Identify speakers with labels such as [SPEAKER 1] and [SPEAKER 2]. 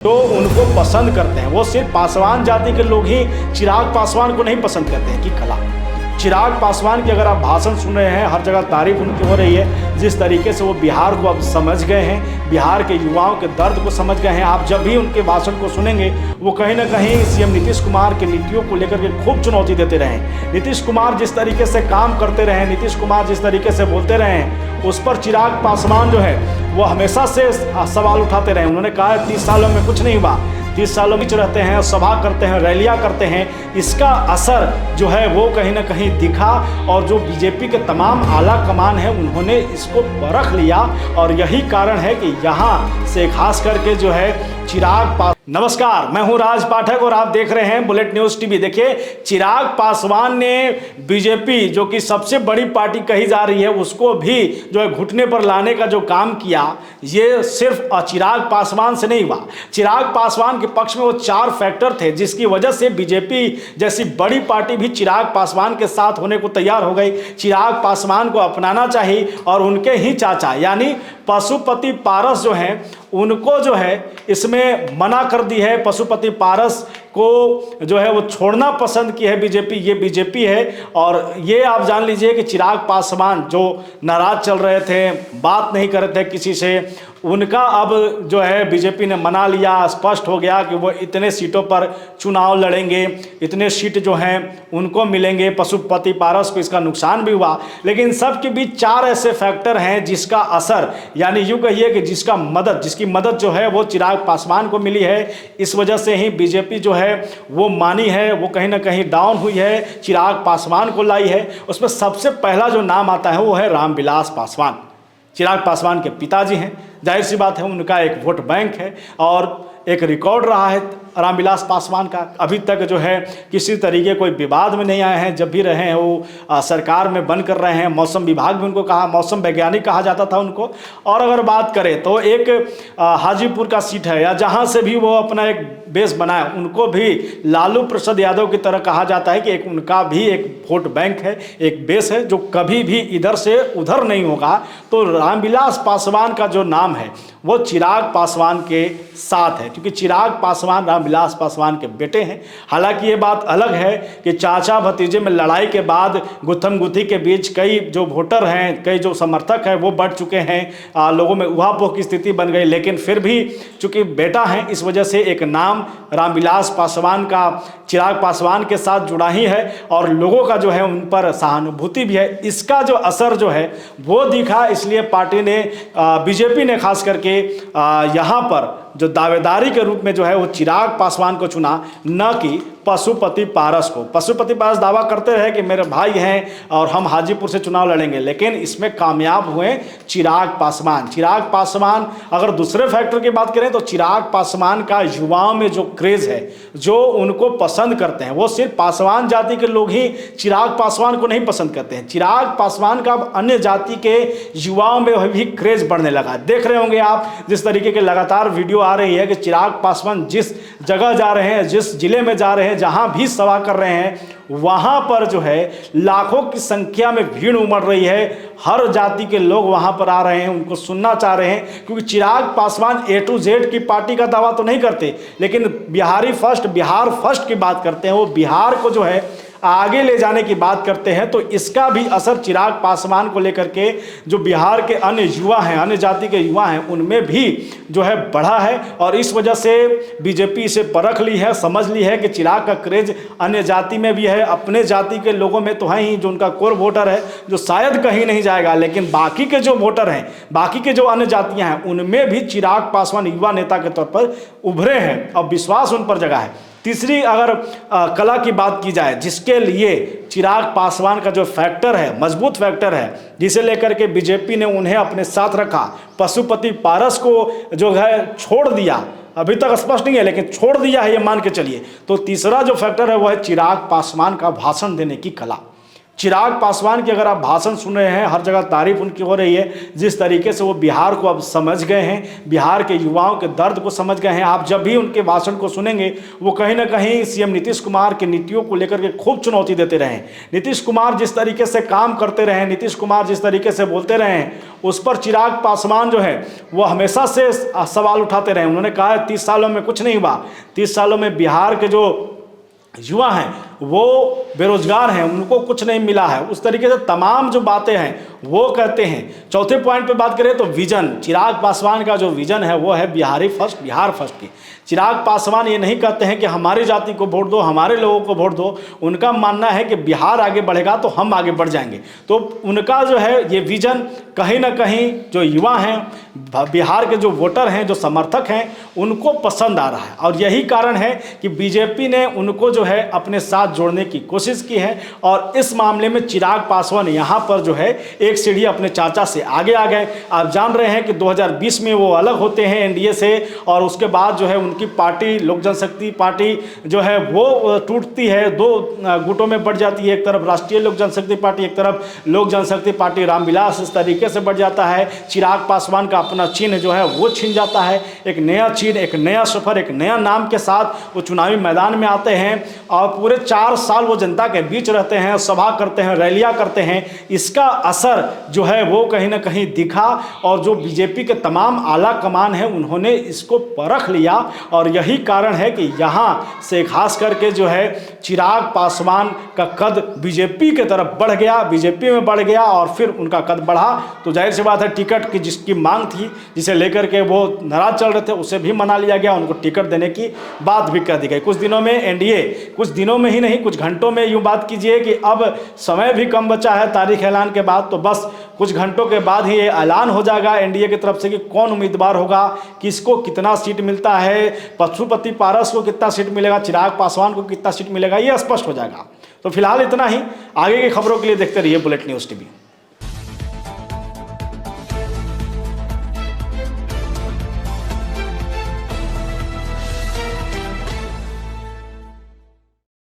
[SPEAKER 1] तो उनको पसंद करते हैं। वो सिर्फ पासवान जाति के लोग ही चिराग पासवान को नहीं पसंद करते हैं कि कला। चिराग पासवान की अगर आप भाषण सुन रहे हैं, हर जगह तारीफ उनकी हो रही है। जिस तरीके से वो बिहार को अब समझ गए हैं, बिहार के युवाओं के दर्द को समझ गए हैं। आप जब भी उनके भाषण को सुनेंगे, वो कहीं ना कहीं सीएम नीतीश कुमार की नीतियों को लेकर के खूब चुनौती देते रहे। नीतीश कुमार जिस तरीके से काम करते रहे, नीतीश कुमार जिस तरीके से बोलते रहे, उस पर चिराग पासवान जो है वो हमेशा से सवाल उठाते रहे। उन्होंने कहा 30 सालों में कुछ नहीं हुआ। 30 सालों में रहते हैं, सभा करते हैं, रैलियां करते हैं, इसका असर जो है वो कहीं ना कहीं दिखा। और जो बीजेपी के तमाम आला कमान है, उन्होंने इसको परख लिया। और यही कारण है कि यहाँ से खास करके जो है चिराग नमस्कार, मैं हूं राज पाठक और आप देख रहे हैं बुलेट न्यूज़ टीवी। देखिए, चिराग पासवान ने बीजेपी जो कि सबसे बड़ी पार्टी कही जा रही है, उसको भी जो है घुटने पर लाने का जो काम किया, ये सिर्फ चिराग पासवान से नहीं हुआ। चिराग पासवान के पक्ष में वो 4 फैक्टर थे जिसकी वजह से बीजेपी जैसी बड़ी पार्टी भी चिराग पासवान के साथ होने को तैयार हो गई। चिराग पासवान को अपनाना चाहिए और उनके ही चाचा यानी पशुपति पारस जो हैं, उनको जो है इसमें मना कर दी है। पशुपति पारस को जो है वो छोड़ना पसंद की है बीजेपी। ये बीजेपी है। और ये आप जान लीजिए कि चिराग पासवान जो नाराज चल रहे थे, बात नहीं कर रहे थे किसी से, उनका अब जो है बीजेपी ने मना लिया। स्पष्ट हो गया कि वो इतने सीटों पर चुनाव लड़ेंगे, इतने सीट जो हैं उनको मिलेंगे। पशुपति पारस को इसका नुकसान भी हुआ। लेकिन सब के बीच 4 ऐसे फैक्टर हैं जिसका असर, यानी यूँ कहिए कि जिसकी मदद जो है वो चिराग पासवान को मिली है। इस वजह से ही बीजेपी जो है वो मानी है, वो कहीं ना कहीं डाउन हुई है, चिराग पासवान को लाई है। उसमें सबसे पहला जो नाम आता है वो है रामविलास पासवान। चिराग पासवान के पिताजी हैं, जाहिर सी बात है उनका एक वोट बैंक है और एक रिकॉर्ड रहा है रामविलास पासवान का। अभी तक जो है किसी तरीके कोई विवाद में नहीं आए हैं। जब भी रहे हैं वो सरकार में बन कर रहे हैं। मौसम विभाग भी उनको कहा, मौसम वैज्ञानिक कहा जाता था उनको। और अगर बात करें तो एक हाजीपुर का सीट है या जहां से भी वो अपना एक बेस बनाए, उनको भी लालू प्रसाद यादव की तरह कहा जाता है कि एक उनका भी एक वोट बैंक है, एक बेस है जो कभी भी इधर से उधर नहीं होगा। तो रामविलास पासवान का जो नाम है वो चिराग पासवान के साथ है, क्योंकि चिराग पासवान रामविलास पासवान के बेटे हैं। हालांकि ये बात अलग है कि चाचा भतीजे में लड़ाई के बाद गुत्थम गुत्थी के बीच कई जो वोटर हैं, कई जो समर्थक हैं वो बढ़ चुके हैं, लोगों में उहापोह की स्थिति बन गई। लेकिन फिर भी चूंकि बेटा है, इस वजह से एक नाम रामविलास पासवान का चिराग पासवान के साथ जुड़ा ही है और लोगों का जो है उन पर सहानुभूति भी है। इसका जो असर जो है वो दिखा, इसलिए पार्टी ने बीजेपी ने खास करके यहाँ पर जो दावेदारी के रूप में जो है वो चिराग पासवान को चुना, न कि पशुपति पारस को। पशुपति पारस दावा करते रहे कि मेरे भाई हैं और हम हाजीपुर से चुनाव लड़ेंगे, लेकिन इसमें कामयाब हुए चिराग पासवान। चिराग पासवान अगर दूसरे फैक्टर की बात करें तो चिराग पासवान का युवाओं में जो क्रेज है, जो उनको पसंद करते हैं, वो सिर्फ पासवान जाति के लोग ही चिराग पासवान को नहीं पसंद करते हैं। चिराग पासवान का अन्य जाति के युवाओं में भी क्रेज बढ़ने लगा। देख रहे होंगे आप जिस तरीके के लगातार वीडियो आ रही है कि चिराग पासवान जिस जगह जा रहे हैं, जिस जिले में जा रहे हैं, जहां भी सभा कर रहे हैं, वहां पर जो है लाखों की संख्या में भीड़ उमड़ रही है। हर जाति के लोग वहां पर आ रहे हैं, उनको सुनना चाह रहे हैं, क्योंकि Chirag Paswan A to Z की पार्टी का दावा तो नहीं करते, लेकिन बिहार फर्स्ट की बात करते हैं। वो बिहार को जो है आगे ले जाने की बात करते हैं। तो इसका भी असर चिराग पासवान को लेकर के जो बिहार के अन्य युवा हैं, अन्य जाति के युवा हैं, उनमें भी जो है बढ़ा है। और इस वजह से बीजेपी इसे परख ली है, समझ ली है कि चिराग का क्रेज अन्य जाति में भी है, अपने जाति के लोगों में तो है ही, जो उनका कोर वोटर है, जो शायद कहीं नहीं जाएगा। लेकिन बाकी के जो वोटर हैं, बाकी के जो अन्य जातियाँ हैं, उनमें भी चिराग पासवान युवा नेता के तौर पर उभरे हैं और विश्वास उन पर जगा है। तीसरी अगर कला की बात की जाए, जिसके लिए चिराग पासवान का जो फैक्टर है, मजबूत फैक्टर है, जिसे लेकर के बीजेपी ने उन्हें अपने साथ रखा, पशुपति पारस को जो है छोड़ दिया, अभी तक स्पष्ट नहीं है लेकिन छोड़ दिया है ये मान के चलिए। तो तीसरा जो फैक्टर है वो है चिराग पासवान का भाषण देने की कला। चिराग पासवान की अगर आप भाषण सुन रहे हैं, हर जगह तारीफ उनकी हो रही है। जिस तरीके से वो बिहार को अब समझ गए हैं, बिहार के युवाओं के दर्द को समझ गए हैं। आप जब भी उनके भाषण को सुनेंगे, वो कहीं ना कहीं सीएम नीतीश कुमार की नीतियों को लेकर के खूब चुनौती देते रहे। नीतीश कुमार जिस तरीके से काम करते रहे, नीतीश कुमार जिस तरीके से बोलते रहे, उस पर चिराग पासवान जो है वो हमेशा से सवाल उठाते रहे। उन्होंने कहा 30 सालों में कुछ नहीं हुआ, 30 सालों में बिहार के जो युवा हैं वो बेरोजगार हैं, उनको कुछ नहीं मिला है। उस तरीके से तमाम जो बातें हैं वो कहते हैं। चौथे पॉइंट पे बात करें तो विजन, चिराग पासवान का जो विजन है वो है बिहारी फर्स्ट, बिहार फर्स्ट की। चिराग पासवान ये नहीं कहते हैं कि हमारी जाति को वोट दो, हमारे लोगों को वोट दो। उनका मानना है कि बिहार आगे बढ़ेगा तो हम आगे बढ़ जाएंगे। तो उनका जो है ये विजन कहीं ना कहीं जो युवा हैं, बिहार के जो वोटर हैं, जो समर्थक हैं, उनको पसंद आ रहा है। और यही कारण है कि बीजेपी ने उनको जो है अपने साथ जोड़ने की कोशिश की है। और इस मामले में चिराग पासवान यहाँ पर जो है एक सीढ़ी अपने चाचा से आगे आ गए। आप जान रहे हैं कि 2020 में वो अलग होते हैं एनडीए से, और उसके बाद जो है उनकी पार्टी लोक जनशक्ति पार्टी जो है वो टूटती है, दो गुटों में बढ़ जाती है। एक तरफ राष्ट्रीय लोक जनशक्ति पार्टी, एक तरफ लोक जनशक्ति पार्टी रामविलास, इस तरीके से बढ़ जाता है। चिराग पासवान का अपना चिन्ह जो है वो छिन जाता है। एक नया चिन्ह, एक नया सफर, एक नया नाम के साथ वो चुनावी मैदान में आते हैं और पूरे 4 साल वो जनता के बीच रहते हैं, सभा करते हैं, रैलियां करते हैं। इसका असर जो है वो कहीं ना कहीं दिखा, और जो बीजेपी के तमाम आला कमान है उन्होंने इसको परख लिया। और यही कारण है कि यहाँ से खास करके जो है चिराग पासवान का कद बीजेपी के तरफ बढ़ गया, बीजेपी में बढ़ गया, और फिर उनका कद बढ़ा। तो जाहिर सी बात है टिकट की जिसकी मांग थी, जिसे लेकर के वो नाराज चल रहे थे, उसे भी मना लिया गया, उनको टिकट देने की बात भी कर दी गई। कुछ दिनों में एनडीए, कुछ दिनों में ही नहीं कुछ घंटों में यूँ बात कीजिए कि अब समय भी कम बचा है तारीख ऐलान के बाद, तो बस कुछ घंटों के बाद ही ये ऐलान हो जाएगा एनडीए की तरफ से कि कौन उम्मीदवार होगा, किसको कितना सीट मिलता है, पशुपति पारस को कितना सीट मिलेगा, चिराग पासवान को कितना सीट मिलेगा, ये स्पष्ट हो जाएगा। तो फिलहाल इतना ही। आगे की खबरों के लिए देखते रहिए बुलेट न्यूज़ टीवी।